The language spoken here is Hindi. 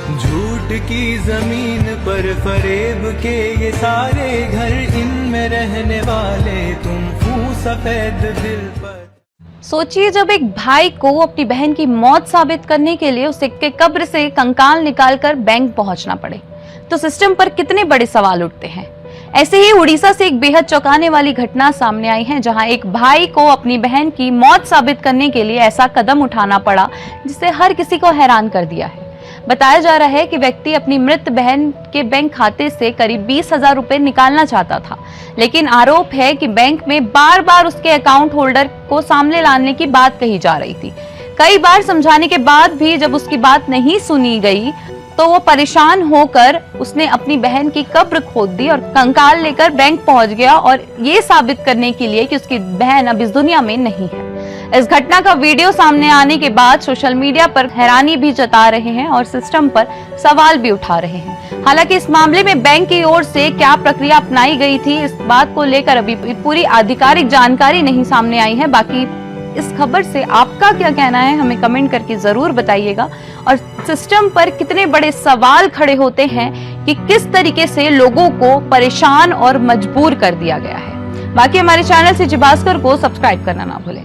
झूठ की जमीन पर फरेब के ये सारे घर, इनमें रहने वाले तुम सफेद दिल पर। सोचिए, जब एक भाई को अपनी बहन की मौत साबित करने के लिए उसे के कब्र से कंकाल निकालकर बैंक पहुंचना पड़े, तो सिस्टम पर कितने बड़े सवाल उठते हैं। ऐसे ही उड़ीसा से एक बेहद चौंकाने वाली घटना सामने आई है, जहां एक भाई को अपनी बहन की मौत साबित करने के लिए ऐसा कदम उठाना पड़ा जिससे हर किसी को हैरान कर दिया है। बताया जा रहा है कि व्यक्ति अपनी मृत बहन के बैंक खाते से करीब 20,000 रुपए निकालना चाहता था, लेकिन आरोप है कि बैंक में बार बार उसके अकाउंट होल्डर को सामने लाने की बात कही जा रही थी। कई बार समझाने के बाद भी जब उसकी बात नहीं सुनी गई तो वो परेशान होकर उसने अपनी बहन की कब्र खोद दी और कंकाल लेकर बैंक पहुंच गया, और ये साबित करने के लिए कि उसकी बहन अब इस दुनिया में नहीं है। इस घटना का वीडियो सामने आने के बाद सोशल मीडिया पर हैरानी भी जता रहे हैं और सिस्टम पर सवाल भी उठा रहे हैं। हालांकि इस मामले में बैंक की ओर से क्या प्रक्रिया अपनाई गई थी, इस बात को लेकर अभी पूरी आधिकारिक जानकारी नहीं सामने आई है। बाकी इस खबर से आपका क्या कहना है, हमें कमेंट करके जरूर बताइएगा। और सिस्टम पर कितने बड़े सवाल खड़े होते हैं कि किस तरीके से लोगों को परेशान और मजबूर कर दिया गया है। बाकी हमारे चैनल सिटी भास्कर को सब्सक्राइब करना ना भूलें।